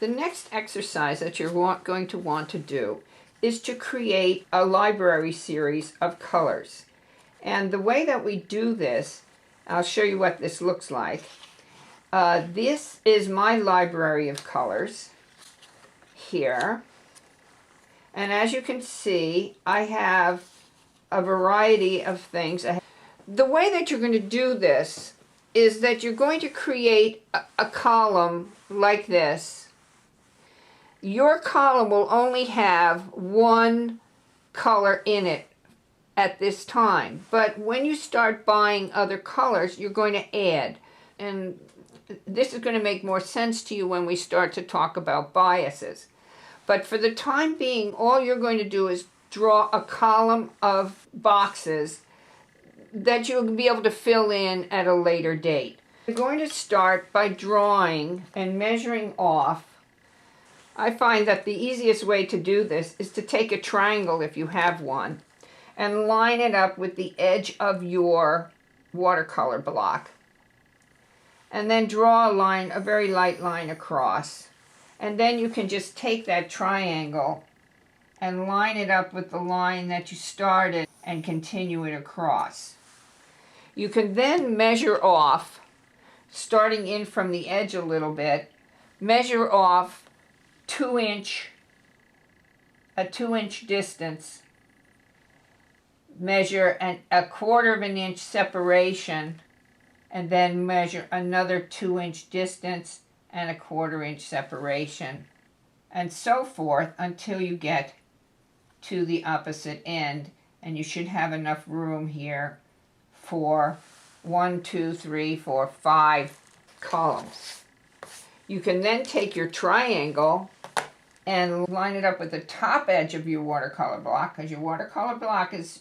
The next exercise that you're going to want to do is to create a library series of colors. And the way that we do this, I'll show you what this looks like. This is my library of colors here. And as you can see, I have a variety of things. The way that you're going to do this is that you're going to create a column like this. Your column will only have one color in it at this time, but when you start buying other colors, you're going to add. And this is going to make more sense to you when we start to talk about biases. But for the time being, all you're going to do is draw a column of boxes that you'll be able to fill in at a later date. You're going to start by drawing and measuring off. I find that the easiest way to do this is to take a triangle, if you have one, and line it up with the edge of your watercolor block. And then draw a line, a very light line across. And then you can just take that triangle and line it up with the line that you started and continue it across. You can then measure off, starting in from the edge a little bit, measure off a 2-inch distance, measure a 1/4 of an inch separation, and then measure another 2-inch distance and a 1/4 inch separation, and so forth until you get to the opposite end. And you should have enough room here for 1, 2, 3, 4, 5 columns. You can then take your triangle and line it up with the top edge of your watercolor block, because your watercolor block is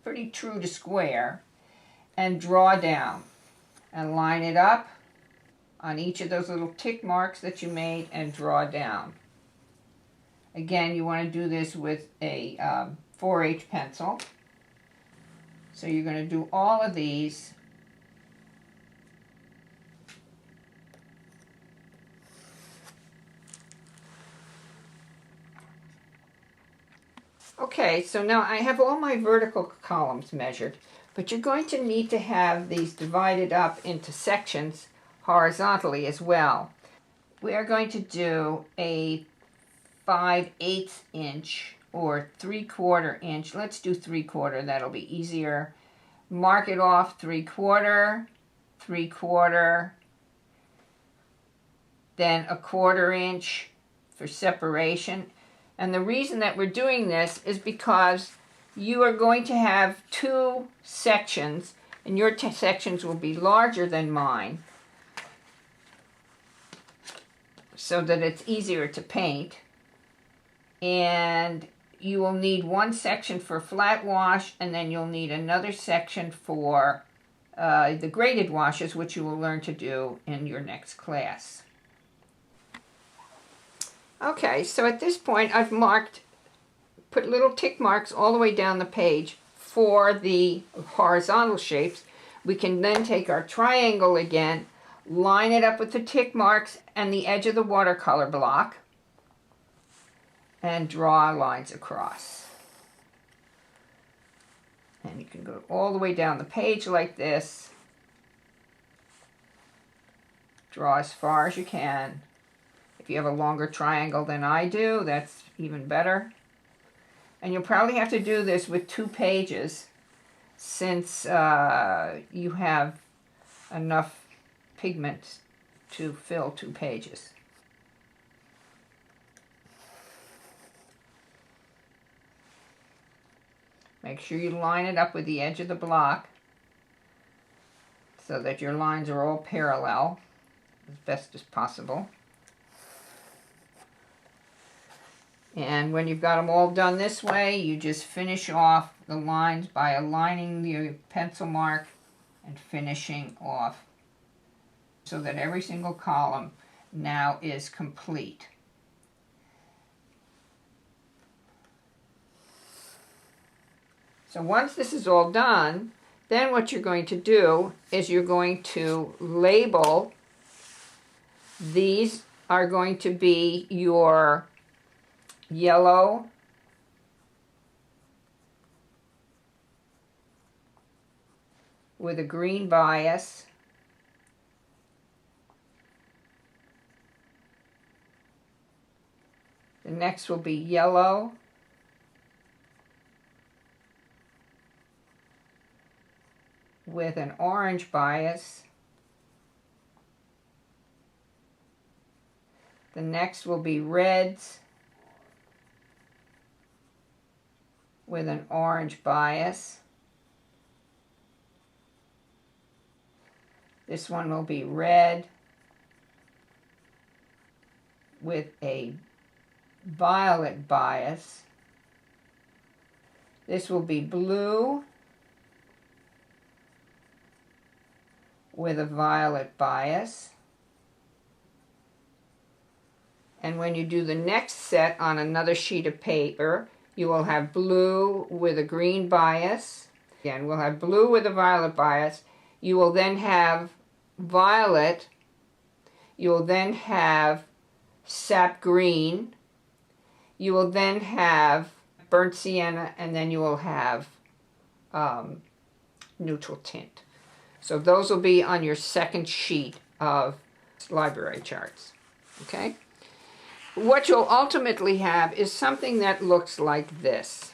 pretty true to square, and draw down and line it up on each of those little tick marks that you made and draw down. Again, you want to do this with a 4H pencil. So you're going to do all of these. Okay, so now I have all my vertical columns measured, but you're going to need to have these divided up into sections horizontally as well. We are going to do a 5/8 inch or 3/4 inch. Let's do 3/4, that'll be easier. Mark it off 3/4, 3/4, then a 1/4 inch for separation. And the reason that we're doing this is because you are going to have 2 sections, and your sections will be larger than mine, so that it's easier to paint. And you will need one section for flat wash, and then you'll need another section for the graded washes, which you will learn to do in your next class. Okay, so at this point I've put little tick marks all the way down the page for the horizontal shapes. We can then take our triangle again, line it up with the tick marks and the edge of the watercolor block, and draw lines across. And you can go all the way down the page like this. Draw as far as you can. If you have a longer triangle than I do, that's even better. And you'll probably have to do this with 2 pages, since you have enough pigment to fill 2 pages. Make sure you line it up with the edge of the block so that your lines are all parallel as best as possible. And when you've got them all done this way, you just finish off the lines by aligning the pencil mark and finishing off, so that every single column now is complete. So once this is all done, then what you're going to do is you're going to label these are going to be your yellow, with a green bias, the next will be yellow, with an orange bias, the next will be reds with an orange bias. This one will be red with a violet bias. This will be blue with a violet bias. And when you do the next set on another sheet of paper, you will have blue with a green bias. Again, we'll have blue with a violet bias. You will then have violet. You will then have sap green. You will then have burnt sienna, and then you will have neutral tint. So those will be on your second sheet of library charts. Okay? What you'll ultimately have is something that looks like this.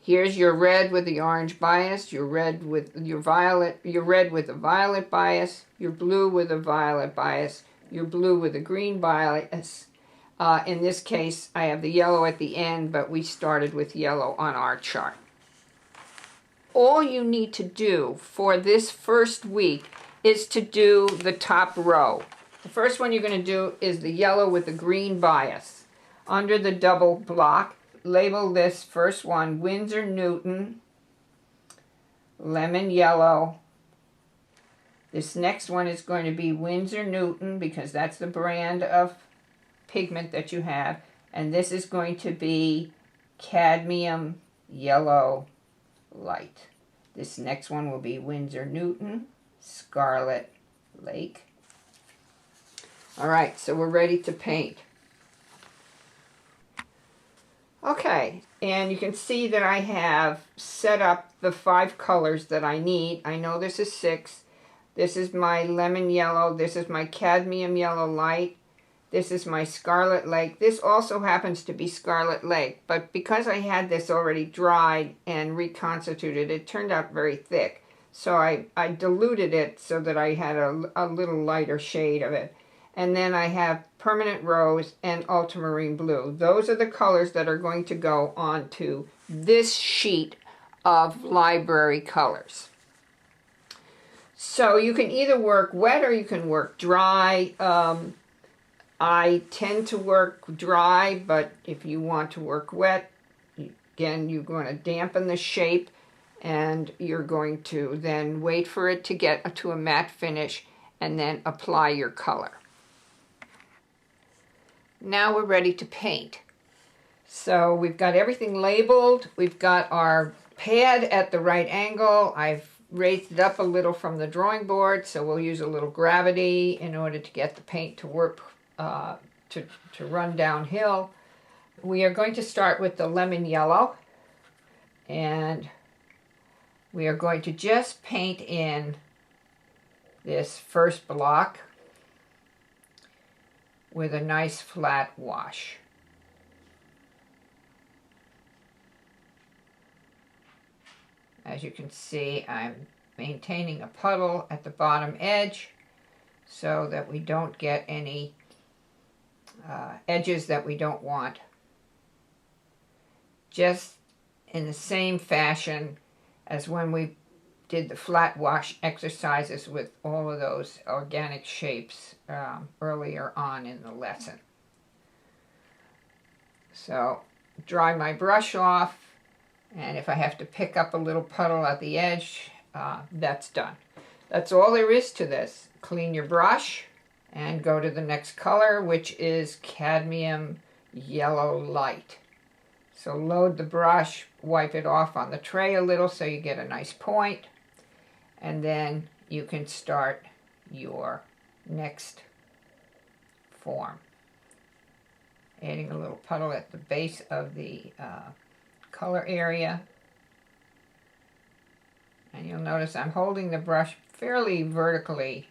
Here's your red with the orange bias, your red with your red with a violet bias, your blue with a violet bias, your blue with a green bias. In this case, I have the yellow at the end, but we started with yellow on our chart. All you need to do for this first week is to do the top row. The first one you're going to do is the yellow with the green bias. Under the double block, label this first one Winsor Newton lemon yellow. This next one is going to be Winsor Newton because that's the brand of pigment that you have, and this is going to be cadmium yellow light. This next one will be Winsor Newton Scarlett Lake. All right, so we're ready to paint. Okay, and you can see that I have set up the 5 colors that I need. I know this is 6. This is my lemon yellow. This is my cadmium yellow light. This is my Scarlett Lake. This also happens to be Scarlett Lake, but because I had this already dried and reconstituted, it turned out very thick. So I diluted it so that I had a little lighter shade of it. And then I have Permanent Rose and Ultramarine Blue. Those are the colors that are going to go onto this sheet of library colors. So you can either work wet or you can work dry. I tend to work dry, but if you want to work wet, again, you're going to dampen the shape and you're going to then wait for it to get to a matte finish and then apply your color. Now we're ready to paint. So we've got everything labeled. We've got our pad at the right angle. I've raised it up a little from the drawing board, so we'll use a little gravity in order to get the paint to work, to run downhill. We are going to start with the lemon yellow, and we are going to just paint in this first block with a nice flat wash. As you can see, I'm maintaining a puddle at the bottom edge so that we don't get any edges that we don't want. Just in the same fashion as when we did the flat wash exercises with all of those organic shapes earlier on in the lesson. So dry my brush off, and if I have to pick up a little puddle at the edge, that's done. That's all there is to this. Clean your brush and go to the next color, which is cadmium yellow light. So load the brush, wipe it off on the tray a little so you get a nice point, and then you can start your next form. Adding a little puddle at the base of the color area. And you'll notice I'm holding the brush fairly vertically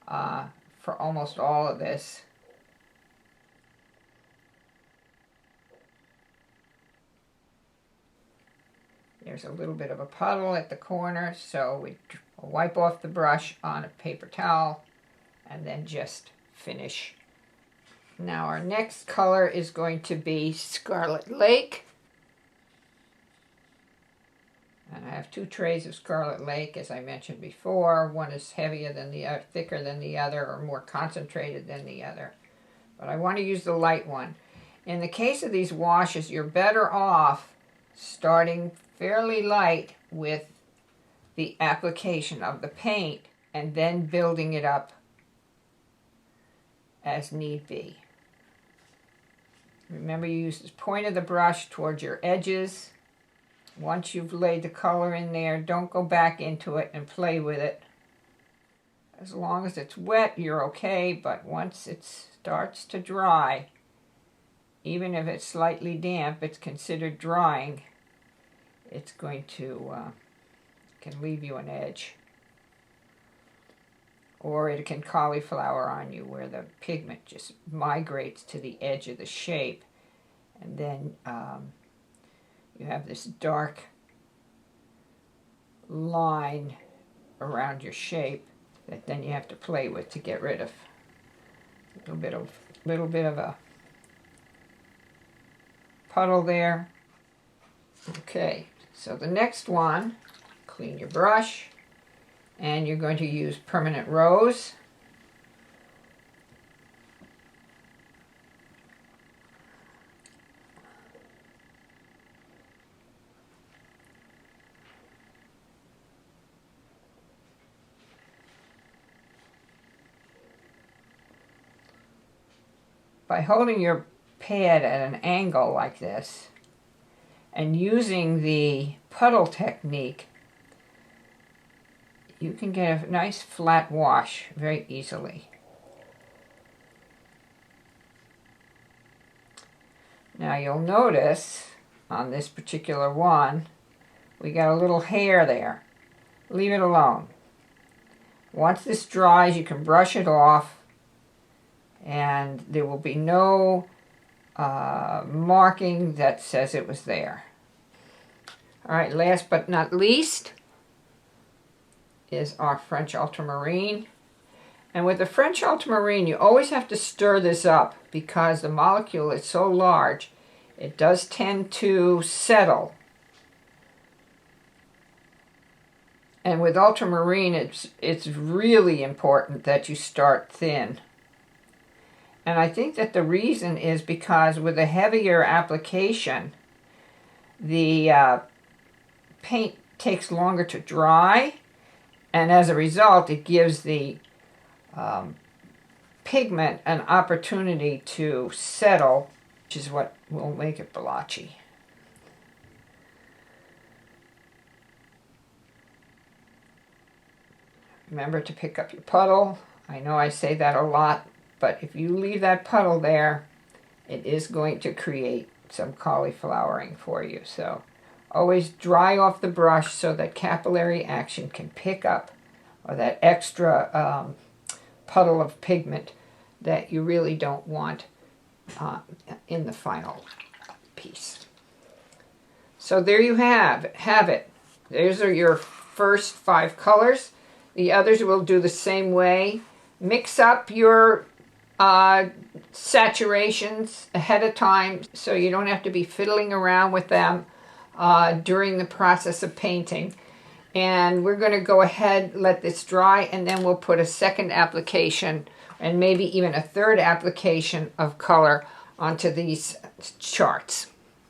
for almost all of this. There's a little bit of a puddle at the corner, so we wipe off the brush on a paper towel and then just finish. Now our next color is going to be Scarlett Lake. And I have 2 trays of Scarlett Lake, as I mentioned before. One is heavier than the other, thicker than the other, or more concentrated than the other. But I want to use the light one. In the case of these washes, you're better off starting fairly light with the application of the paint and then building it up as need be. Remember, you use the point of the brush towards your edges. Once you've laid the color in there, don't go back into it and play with it. As long as it's wet, you're okay, but once it starts to dry, even if it's slightly damp, it's considered drying. It's going to, can leave you an edge. Or it can cauliflower on you where the pigment just migrates to the edge of the shape. And then you have this dark line around your shape that then you have to play with to get rid of. A little bit of a puddle there. Okay, so the next one, clean your brush, and you're going to use Permanent Rose. By holding your pad at an angle like this and using the puddle technique, you can get a nice flat wash very easily. Now you'll notice on this particular one, we got a little hair there. Leave it alone. Once this dries, you can brush it off and there will be no marking that says it was there. All right, last but not least is our French Ultramarine. And with the French Ultramarine, you always have to stir this up because the molecule is so large, it does tend to settle. And with Ultramarine, it's really important that you start thin. And I think that the reason is because with a heavier application, the paint takes longer to dry, and as a result, it gives the pigment an opportunity to settle, which is what will make it blotchy. Remember to pick up your puddle. I know I say that a lot, but if you leave that puddle there, it is going to create some cauliflowering for you. So always dry off the brush so that capillary action can pick up, or that extra puddle of pigment that you really don't want in the final piece. So there you have it. Those are your first 5 colors. The others will do the same way. Mix up your saturations ahead of time so you don't have to be fiddling around with them during the process of painting. And we're going to go ahead, let this dry, and then we'll put a second application and maybe even a third application of color onto these charts.